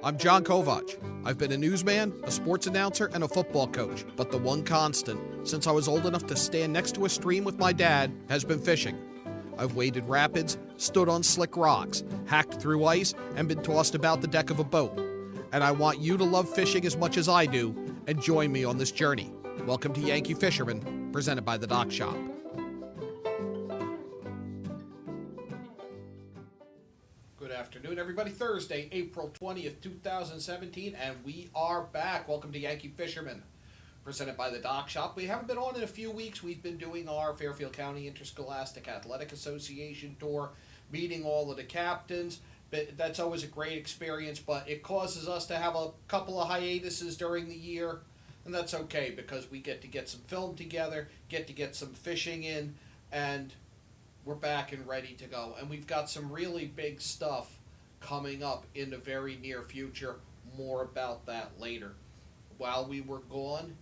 I'm John Kovach. I've been a newsman, a sports announcer, and a football coach, but the one constant, since I was old enough to stand next to a stream with my dad, has been fishing. I've waded rapids, stood on slick rocks, hacked through ice, and been tossed about the deck of a boat. And I want you to love fishing as much as I do, and join me on this journey. Welcome to Yankee Fisherman, presented by the Dock Shop. Good afternoon, everybody. Thursday, April 20th, 2017, and we are back. Welcome to Yankee Fisherman, presented by the Dock Shop. We haven't been on in a few weeks. We've been doing our Fairfield County Interscholastic Athletic Association tour, meeting all of the captains. But that's always a great experience, but it causes us to have a couple of hiatuses during the year, and that's okay because we get some film together, get some fishing in, and we're back and ready to go. And we've got some really big stuff coming up in the very near future. More about that later. While we were gone,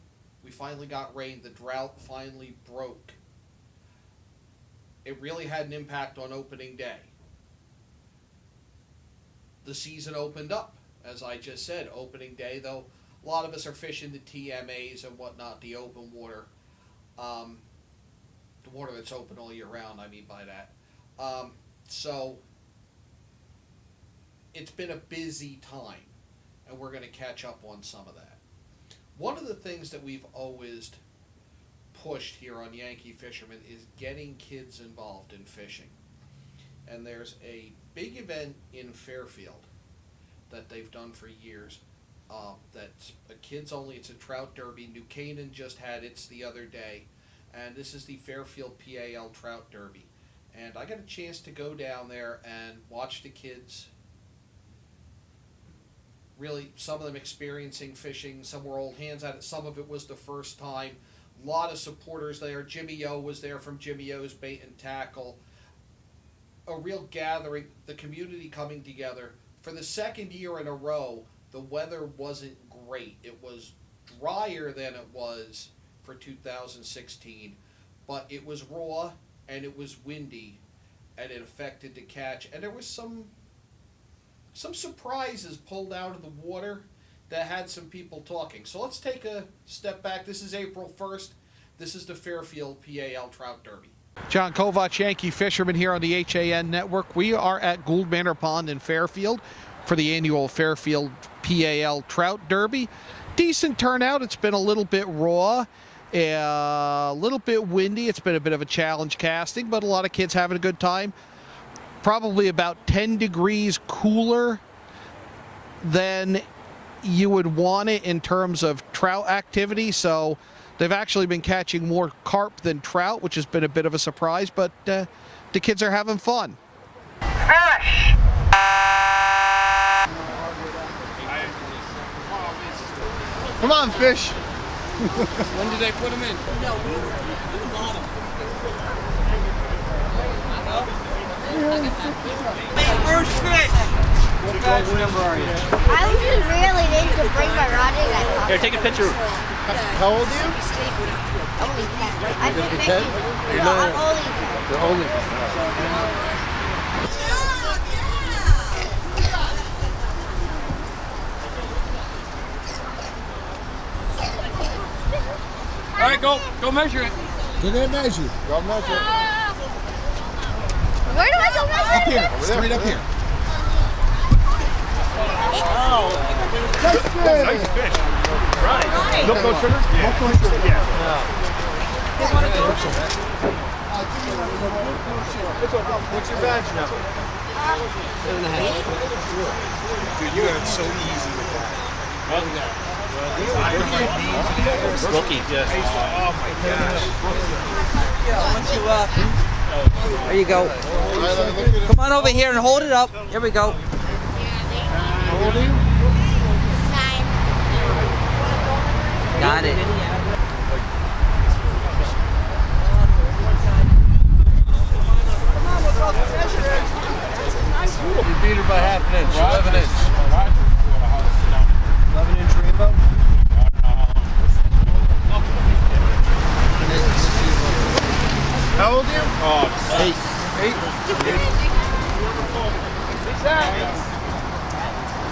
we finally got rain. The drought finally broke. It really had an impact on opening day. The season opened up, as I just said, opening day, though a lot of us are fishing the TMAs and whatnot, the open water. The water that's open all year round, I mean by that. So it's been a busy time, and we're going to catch up on some of that. One of the things that we've always pushed here on Yankee Fisherman is getting kids involved in fishing. And there's a big event in Fairfield that they've done for years. That's a kids only. It's a trout derby. New Canaan just had its the other day. And this is the Fairfield PAL Trout Derby. And I got a chance to go down there and watch the kids. Really, some of them experiencing fishing. Some were old hands at it. Some of it was the first time. A lot of supporters there. Jimmy O was there from Jimmy O's Bait and Tackle. A real gathering, the community coming together. For the second year in a row, the weather wasn't great. It was drier than it was for 2016, but it was raw and it was windy, and it affected the catch. And there was some surprises pulled out of the water that had some people talking. So let's take a step back. This is April 1st. This is the Fairfield PAL Trout Derby. John Kovach, Yankee Fisherman here on the HAN Network. We are at Gould Manor Pond in Fairfield for the annual Fairfield PAL Trout Derby. Decent turnout. It's been a little bit raw, a little bit windy. It's been a bit of a challenge casting, but a lot of kids having a good time. Probably about 10 degrees cooler than you would want it in terms of trout activity. So they've actually been catching more carp than trout, which has been a bit of a surprise, but the kids are having fun. Fish! Come on, fish! When did they put them in? No, we put them on them. First fish! What batch number are you? I was just really need to bring my rod in. Here, take a picture. How old are you? Only 10. I've been 10? fishing. No, I'm only 10. You're only 10. All right, go measure it. Go there and measure. Go measure. Where do I go measure? Up here. Straight up here. Oh, nice fish. Right. Milk no sugar? Milk no sugar. Yeah. What's your badge number? 7.5. Dude, you got it so easy with that. Rookie, yes. Oh my gosh. There you go. Come on over here and hold it up. Here we go. How old are you? 9. Got it. You beat her by half an inch. 11 inch. 11-inch rainbow? How old are you? Oh, 8. 8?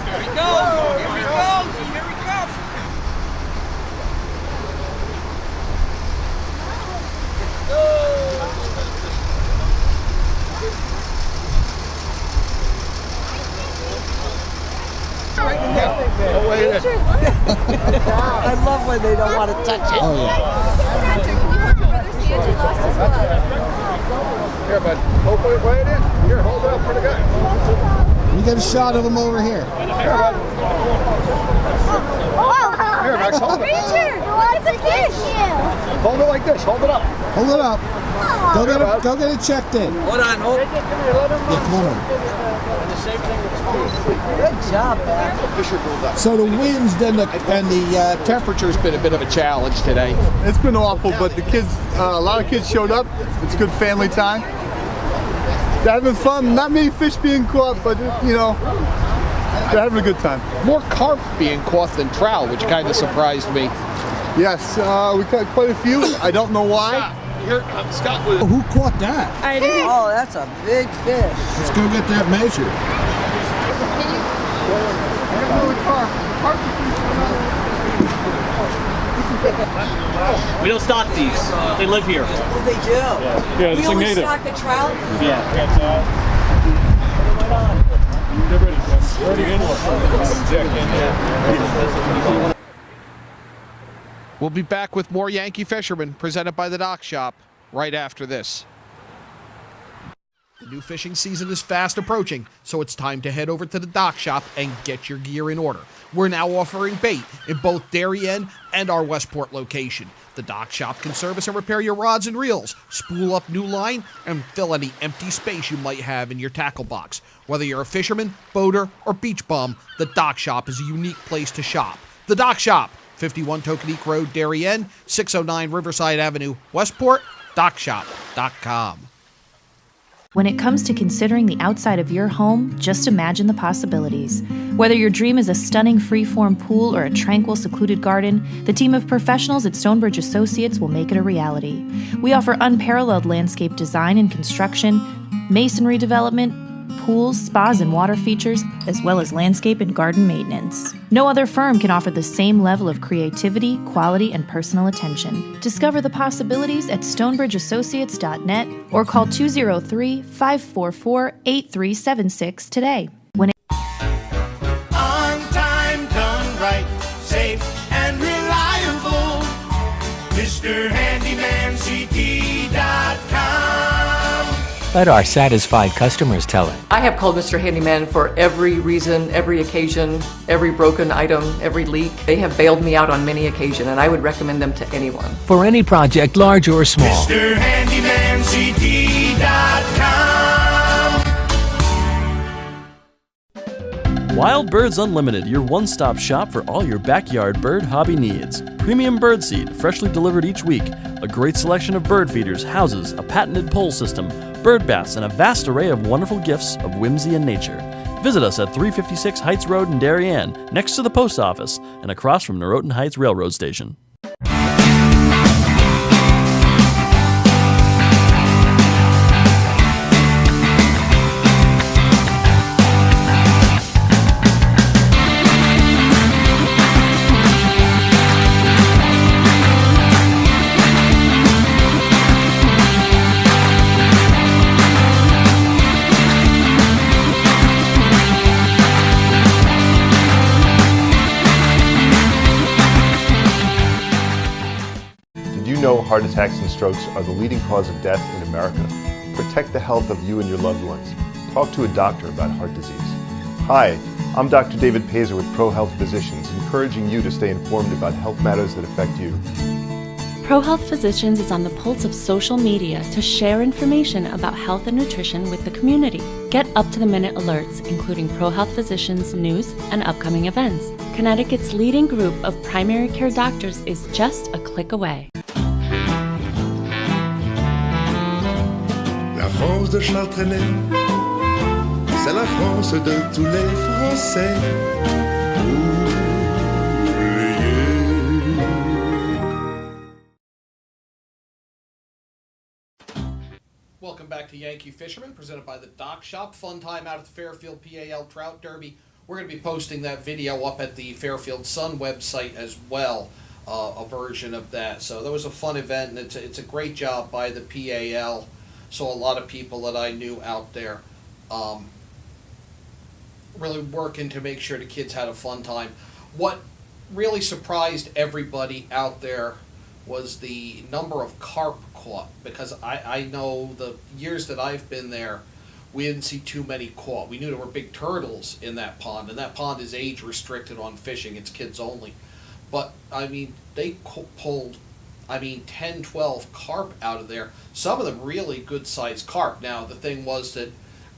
Here we go. Here we go. Here we go. I love when they don't want to touch it. Oh, yeah. Patrick, can you hold your brother's hand? He lost his glove. Here, bud. Hold it in. Here, hold it up for the guy. We got a shot of him over here. Here, bud. Oh, Here, Max, hold it. Richard, what's a fish? Hold it like this. Hold it up. Hold it up. Go get it checked in. Hold on, hold. Yeah, come on. Good job, man. So the winds and the temperature's been a bit of a challenge today. It's been awful, but the kids, a lot of kids showed up. It's good family time. They're having fun. Not many fish being caught, but you know, they're having a good time. More carp being caught than trout, which kind of surprised me. Yes, we caught quite a few. I don't know why. Scott was. Who caught that? I did. Oh, that's a big fish. Let's go get that measured. We don't stock these. They live here. Oh, they do. Yeah, We only stock the trout. We'll be back with more Yankee Fisherman presented by the Dock Shop right after this. The new fishing season is fast approaching, so it's time to head over to the Dock Shop and get your gear in order. We're now offering bait in both Darien and our Westport location. The Dock Shop can service and repair your rods and reels, spool up new line, and fill any empty space you might have in your tackle box. Whether you're a fisherman, boater, or beach bum, the Dock Shop is a unique place to shop. The Dock Shop, 51 Tokenique Road, Darien, 609 Riverside Avenue, Westport, dockshop.com. When it comes to considering the outside of your home, just imagine the possibilities. Whether your dream is a stunning freeform pool or a tranquil, secluded garden, the team of professionals at Stonebridge Associates will make it a reality. We offer unparalleled landscape design and construction, masonry development, pools, spas, and water features, as well as landscape and garden maintenance. No other firm can offer the same level of creativity, quality, and personal attention. Discover the possibilities at stonebridgeassociates.net or call 203-544-8376 today. On time, done right, safe and reliable. MrHandymanCT.com. Let our satisfied customers tell it. I have called Mr. Handyman for every reason, every occasion, every broken item, every leak. They have bailed me out on many occasions, and I would recommend them to anyone. For any project, large or small. MrHandymanCT.com. Wild Birds Unlimited, your one-stop shop for all your backyard bird hobby needs. Premium bird seed, freshly delivered each week. A great selection of bird feeders, houses, a patented pole system, bird baths, and a vast array of wonderful gifts of whimsy and nature. Visit us at 356 Heights Road in Darien, next to the post office, and across from Norotan Heights Railroad Station. Heart attacks and strokes are the leading cause of death in America. Protect the health of you and your loved ones. Talk to a doctor about heart disease. Hi, I'm Dr. David Pazer with ProHealth Physicians, encouraging you to stay informed about health matters that affect you. ProHealth Physicians is on the pulse of social media to share information about health and nutrition with the community. Get up-to-the-minute alerts, including ProHealth Physicians' news and upcoming events. Connecticut's leading group of primary care doctors is just a click away. La France de Chartrenet, c'est la France de tous les Français. Welcome back to Yankee Fisherman, presented by the Dock Shop. Fun time out at the Fairfield PAL Trout Derby. We're going to be posting that video up at the Fairfield Sun website as well, a version of that. So that was a fun event, and it's a great job by the PAL. So a lot of people that I knew out there really working to make sure the kids had a fun time. What really surprised everybody out there was the number of carp caught, because I know the years that I've been there, we didn't see too many caught. We knew there were big turtles in that pond, and that pond is age restricted on fishing. It's kids only. But, I mean, they pulled, 10, 12 carp out of there. Some of them really good-sized carp. Now, the thing was that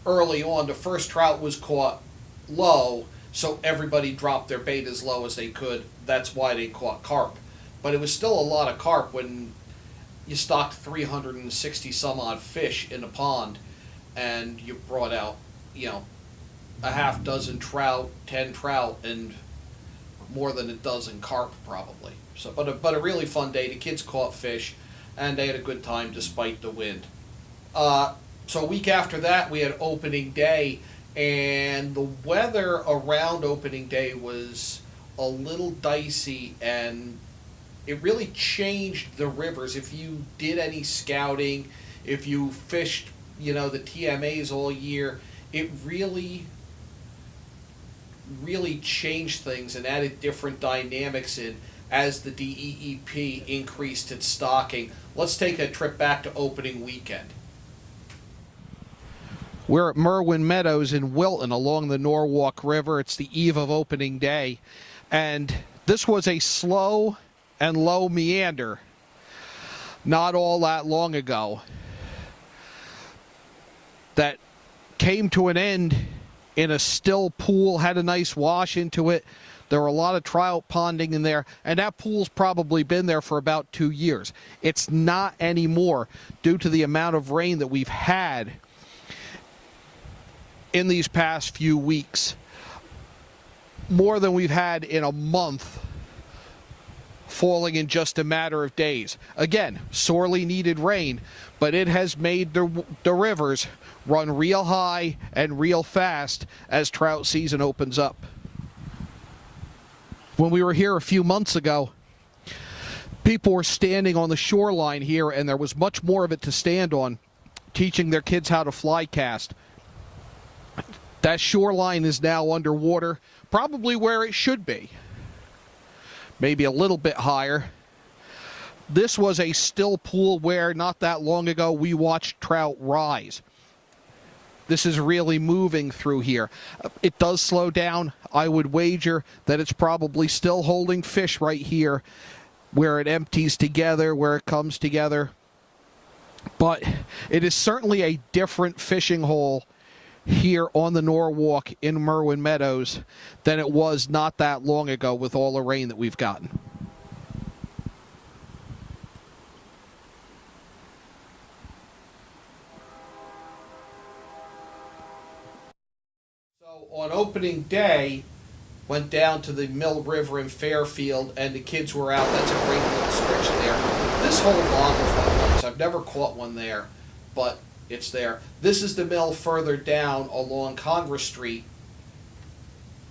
early on, the first trout was caught low, so everybody dropped their bait as low as they could. That's why they caught carp. But it was still a lot of carp when you stocked 360 some odd fish in a pond, and you brought out, a half dozen trout, 10 trout, and more than a dozen carp probably. So, but a really fun day. The kids caught fish, and they had a good time despite the wind. So a week after that, we had opening day, and the weather around opening day was a little dicey, and it really changed the rivers. If you did any scouting, if you fished, the TMAs all year, it really changed things and added different dynamics in as the DEEP increased its stocking. Let's take a trip back to opening weekend. We're at Merwin Meadows in Wilton along the Norwalk River. It's the eve of opening day, and this was a slow and low meander not all that long ago that came to an end in a still pool, had a nice wash into it. There were a lot of trout ponding in there, and that pool's probably been there for about 2 years. It's not anymore due to the amount of rain that we've had in these past few weeks. More than we've had in a month, falling in just a matter of days. Again, sorely needed rain, but it has made the rivers run real high and real fast as trout season opens up. When we were here a few months ago, people were standing on the shoreline here, and there was much more of it to stand on, teaching their kids how to fly cast. That shoreline is now underwater, probably where it should be. Maybe a little bit higher. This was a still pool where not that long ago we watched trout rise. This is really moving through here. It does slow down. I would wager that it's probably still holding fish right here where it empties together, where it comes together. But it is certainly a different fishing hole here on the Norwalk in Merwin Meadows than it was not that long ago with all the rain that we've gotten. So on opening day, went down to the Mill River in Fairfield, and the kids were out. That's a great little stretch there. This whole log was one nice. I've never caught one there, but it's there. This is the mill further down along Congress Street.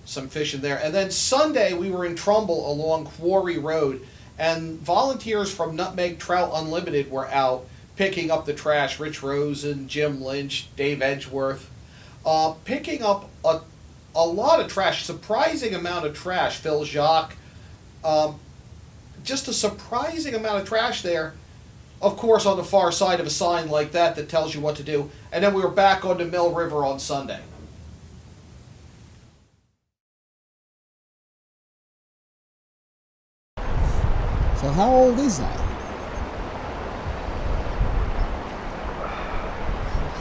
Some fishing there. And then Sunday we were in Trumbull along Quarry Road, and volunteers from Nutmeg Trout Unlimited were out picking up the trash. Rich Rosen, Jim Lynch, Dave Edgeworth, picking up a lot of trash, surprising amount of trash. Phil Jacques, just a surprising amount of trash there. Of course, on the far side of a sign like that that tells you what to do. And then we were back on the Mill River on Sunday. So how old is that?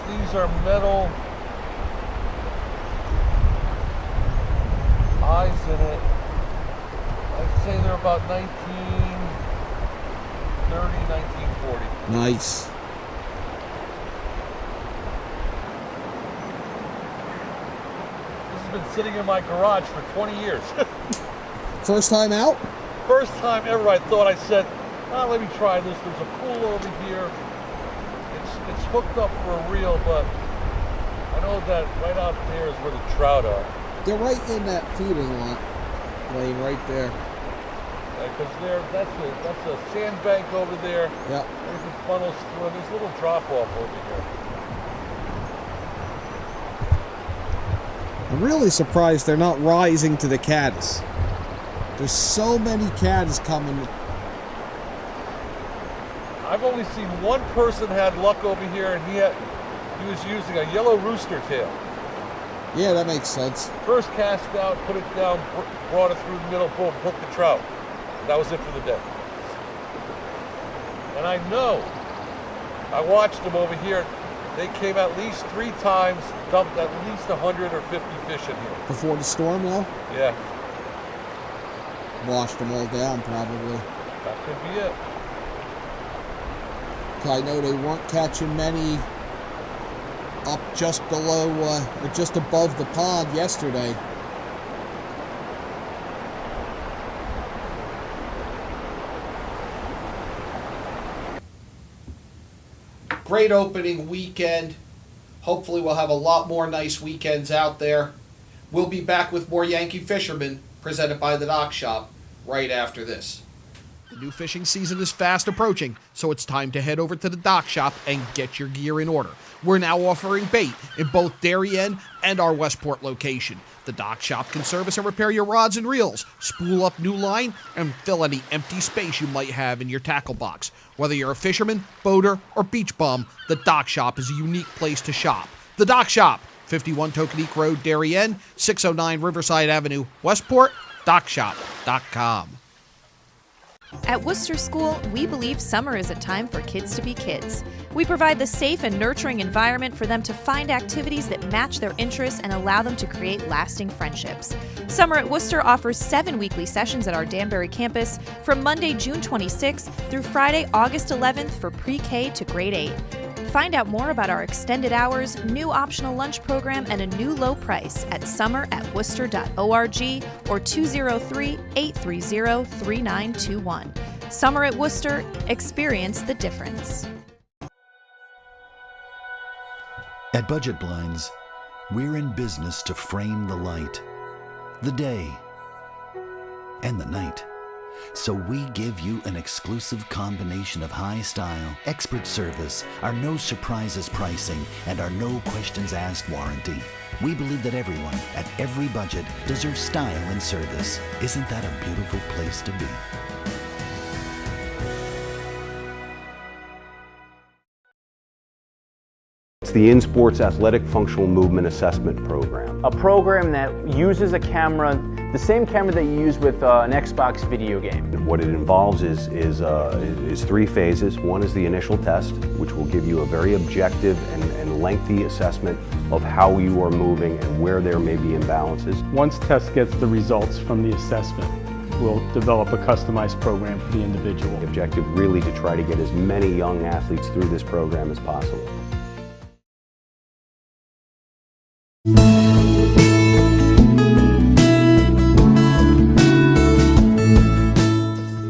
These are metal eyes in it. I'd say they're about 1930, 1940. Nice. This has been sitting in my garage for 20 years. First time out? First time ever I thought, I said, let me try this. There's a pool over here. It's hooked up for a reel, but I know that right out there is where the trout are. They're right in that feeding lot lane right there. Because that's a sandbank over there. Yeah. Everything funnels through, and there's a little drop off over here. I'm really surprised they're not rising to the caddis. There's so many caddis coming. I've only seen one person had luck over here, and he was using a yellow rooster tail. Yeah, that makes sense. First cast out, put it down, brought it through the middle, boom, hooked the trout. That was it for the day. And I know, I watched them over here. They came at least 3 times, dumped at least 100 or 50 fish in here. Before the storm, though? Yeah. Washed them all down, probably. That could be it. I know they weren't catching many up just below, or just above the pond yesterday. Great opening weekend. Hopefully we'll have a lot more nice weekends out there. We'll be back with more Yankee Fisherman, presented by the Dock Shop, right after this. The new fishing season is fast approaching, so it's time to head over to the Dock Shop and get your gear in order. We're now offering bait in both Darien and our Westport location. The Dock Shop can service and repair your rods and reels, spool up new line, and fill any empty space you might have in your tackle box. Whether you're a fisherman, boater, or beach bum, the Dock Shop is a unique place to shop. The Dock Shop, 51 Tokenique Road, Darien, 609 Riverside Avenue, Westport, dockshop.com. At Worcester School, we believe summer is a time for kids to be kids. We provide the safe and nurturing environment for them to find activities that match their interests and allow them to create lasting friendships. Summer at Worcester offers 7 weekly sessions at our Danbury campus from Monday, June 26th through Friday, August 11th for pre-K to grade 8. Find out more about our extended hours, new optional lunch program, and a new low price at summer@worcester.org or 203-830-3921. Summer at Worcester, experience the difference. At Budget Blinds, we're in business to frame the light, the day, and the night. So we give you an exclusive combination of high style, expert service, our no surprises pricing, and our no questions asked warranty. We believe that everyone, at every budget, deserves style and service. Isn't that a beautiful place to be? It's the InSports Athletic Functional Movement Assessment Program. A program that uses a camera, the same camera that you use with an Xbox video game. What it involves is 3 phases. One is the initial test, which will give you a very objective and lengthy assessment of how you are moving and where there may be imbalances. Once test gets the results from the assessment, we'll develop a customized program for the individual. The objective really to try to get as many young athletes through this program as possible.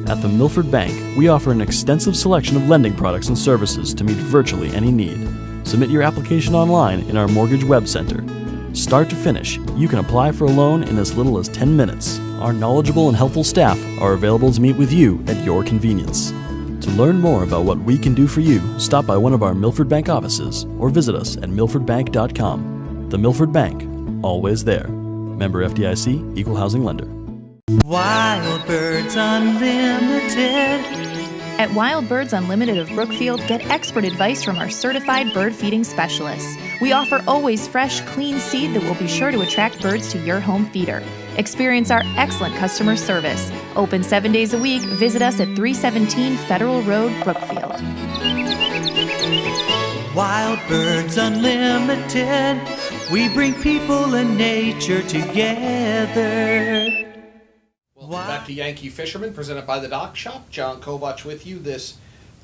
At the Milford Bank, we offer an extensive selection of lending products and services to meet virtually any need. Submit your application online in our Mortgage Web Center. Start to finish, you can apply for a loan in as little as 10 minutes. Our knowledgeable and helpful staff are available to meet with you at your convenience. To learn more about what we can do for you, stop by one of our Milford Bank offices or visit us at milfordbank.com. The Milford Bank, always there. Member FDIC, Equal Housing Lender. Wild Birds Unlimited. At Wild Birds Unlimited of Brookfield, get expert advice from our certified bird feeding specialists. We offer always fresh, clean seed that will be sure to attract birds to your home feeder. Experience our excellent customer service. Open 7 days a week. Visit us at 317 Federal Road, Brookfield. Wild Birds Unlimited. We bring people and nature together. Welcome back to Yankee Fisherman, presented by the Dock Shop. John Kovach with you this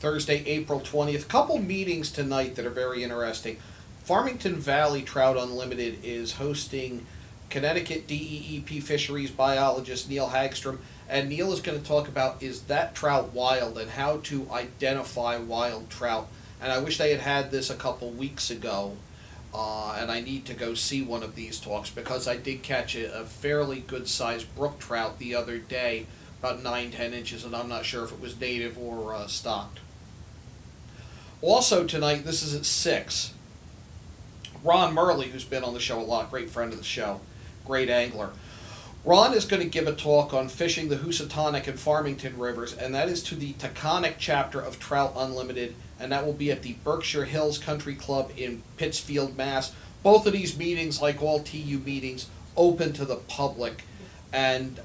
Thursday, April 20th. Couple meetings tonight that are very interesting. Farmington Valley Trout Unlimited is hosting Connecticut DEEP fisheries biologist Neil Hagstrom, and Neil is going to talk about is that trout wild and how to identify wild trout. And I wish they had had this a couple weeks ago. and I need to go see one of these talks because I did catch a fairly good-sized brook trout the other day, about 9-10 inches, and I'm not sure if it was native or stocked. Also tonight, this is at 6. Ron Murley, who's been on the show a lot, great friend of the show, great angler. Ron is going to give a talk on fishing the Housatonic and Farmington rivers, and that is to the Taconic chapter of Trout Unlimited, and that will be at the Berkshire Hills Country Club in Pittsfield, Mass. Both of these meetings, like all TU meetings, open to the public, and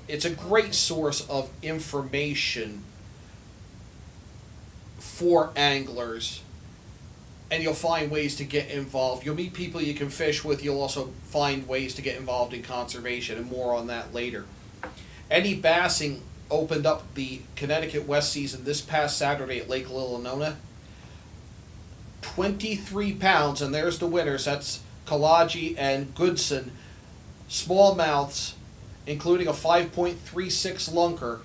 it's a great source of information for anglers, and you'll find ways to get involved. You'll meet people you can fish with. You'll also find ways to get involved in conservation, and more on that later. Eddie Bassing opened up the Connecticut West season this past Saturday at Lake Lillonona. 23 pounds, and there's the winners. That's Kalaji and Goodson. Smallmouths, including a 5.36 lunker,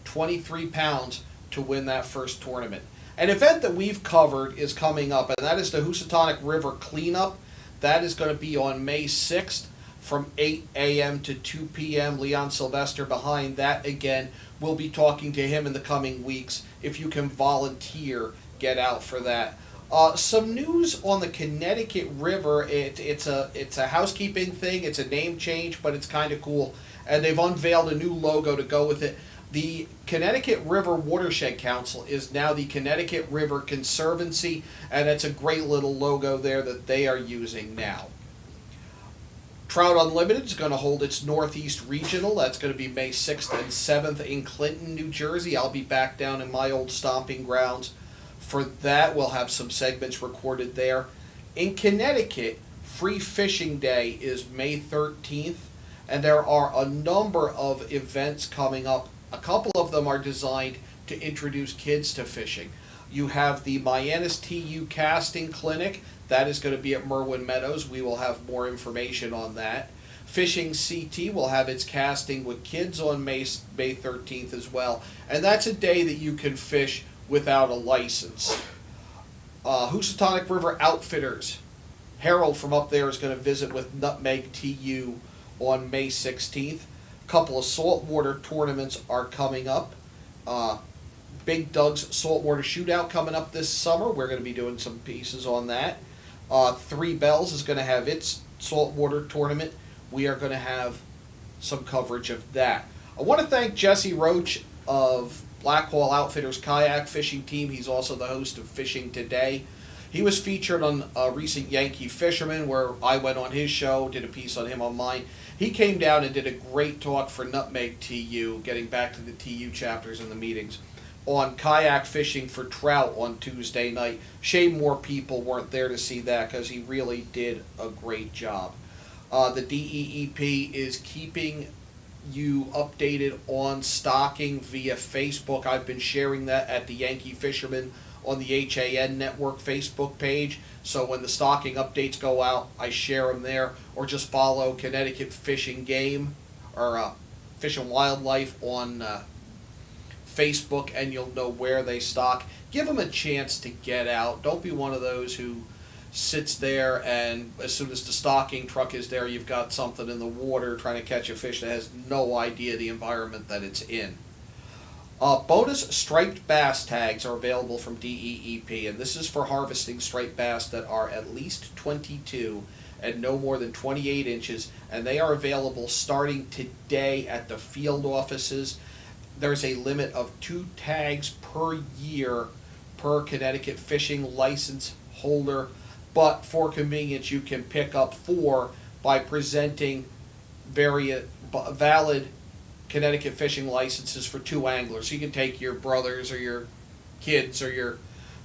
23 pounds to win that first tournament. An event that we've covered is coming up, and that is the Housatonic River Cleanup. That is going to be on May 6th from 8 a.m. to 2 p.m. Leon Sylvester behind that again. We'll be talking to him in the coming weeks. If you can volunteer, get out for that. Some news on the Connecticut River. It's a housekeeping thing. It's a name change, but it's kind of cool. And they've unveiled a new logo to go with it. The Connecticut River Watershed Council is now the Connecticut River Conservancy, and it's a great little logo there that they are using now. Trout Unlimited is going to hold its Northeast Regional. That's going to be May 6th and 7th in Clinton, New Jersey. I'll be back down in my old stomping grounds for that. We'll have some segments recorded there. In Connecticut, Free Fishing Day is May 13th, and there are a number of events coming up. A couple of them are designed to introduce kids to fishing. You have the Mianis TU Casting Clinic. That is going to be at Merwin Meadows. We will have more information on that. Fishing CT will have its casting with kids on May 13th as well. And that's a day that you can fish without a license. Housatonic River Outfitters. Harold from up there is going to visit with Nutmeg TU on May 16th. A couple of saltwater tournaments are coming up. Big Doug's Saltwater Shootout coming up this summer. We're going to be doing some pieces on that. Three Bells is going to have its saltwater tournament. We are going to have some coverage of that. I want to thank Jesse Roach of Blackhall Outfitters Kayak Fishing Team. He's also the host of Fishing Today. He was featured on a recent Yankee Fisherman where I went on his show, did a piece on him on mine. He came down and did a great talk for Nutmeg TU, getting back to the TU chapters and the meetings, on kayak fishing for trout on Tuesday night. Shame more people weren't there to see that because he really did a great job. The DEEP is keeping you updated on stocking via Facebook. I've been sharing that at the Yankee Fisherman on the HAN Network Facebook page. So when the stocking updates go out, I share them there, or just follow Connecticut Fish and Game or Fish and Wildlife on Facebook, and you'll know where they stock. Give them a chance to get out. Don't be one of those who sits there and as soon as the stocking truck is there, you've got something in the water trying to catch a fish that has no idea the environment that it's in. Bonus striped bass tags are available from DEEP, and this is for harvesting striped bass that are at least 22 and no more than 28 inches, and they are available starting today at the field offices. There's a limit of 2 tags per year per Connecticut fishing license holder, but for convenience you can pick up 4 by presenting valid Connecticut fishing licenses for 2 anglers. So you can take your brothers or your kids or your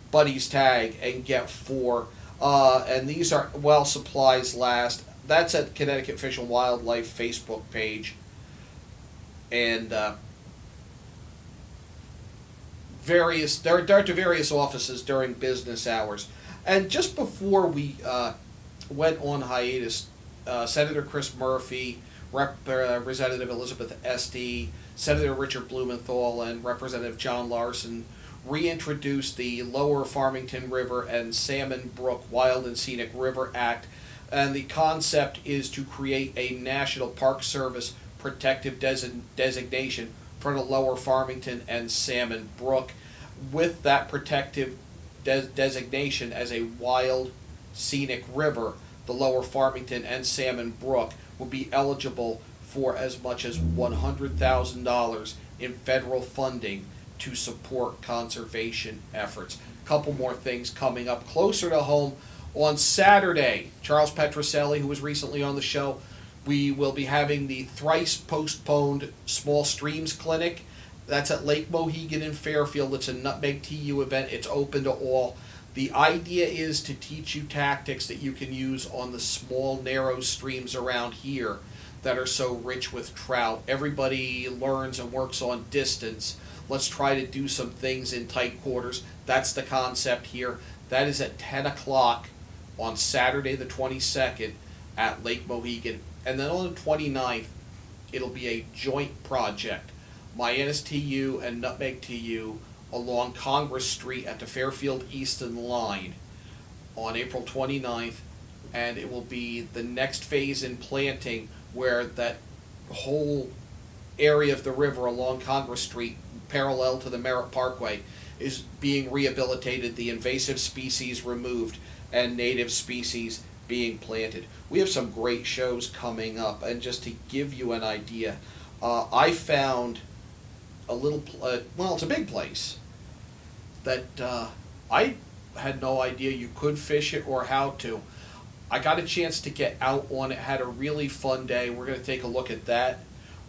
buddy's tag and get 4. And these are while supplies last. That's at Connecticut Fish and Wildlife Facebook page. And they're to various offices during business hours. And just before we went on hiatus, Senator Chris Murphy, Representative Elizabeth Esty, Senator Richard Blumenthal, and Representative John Larson reintroduce the Lower Farmington River and Salmon Brook Wild and Scenic River Act. And the concept is to create a National Park Service protective designation for the Lower Farmington and Salmon Brook. With that protective designation as a wild scenic river, the Lower Farmington and Salmon Brook will be eligible for as much as $100,000 in federal funding to support conservation efforts. A couple more things coming up closer to home. On Saturday, Charles Petroselli, who was recently on the show, we will be having the thrice postponed Small Streams Clinic. That's at Lake Mohegan in Fairfield. It's a Nutmeg TU event. It's open to all. The idea is to teach you tactics that you can use on the small, narrow streams around here that are so rich with trout. Everybody learns and works on distance. Let's try to do some things in tight quarters. That's the concept here. That is at 10 o'clock on Saturday the 22nd at Lake Mohegan. And then on the 29th, it'll be a joint project. Mianus TU and Nutmeg TU along Congress Street at the Fairfield Easton line on April 29th. And it will be the next phase in planting where that whole area of the river along Congress Street, parallel to the Merritt Parkway, is being rehabilitated, the invasive species removed, and native species being planted. We have some great shows coming up, and just to give you an idea, I found a little, well, it's a big place that I had no idea you could fish it or how to. I got a chance to get out on it, had a really fun day. We're going to take a look at that.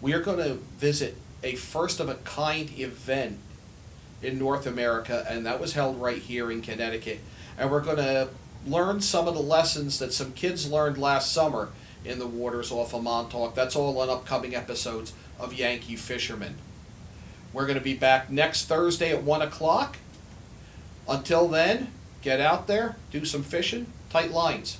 We are going to visit a first-of-a-kind event in North America, and that was held right here in Connecticut. And we're going to learn some of the lessons that some kids learned last summer in the waters off of Montauk. That's all on upcoming episodes of Yankee Fisherman. We're going to be back next Thursday at 1 o'clock. Until then, get out there, do some fishing, tight lines.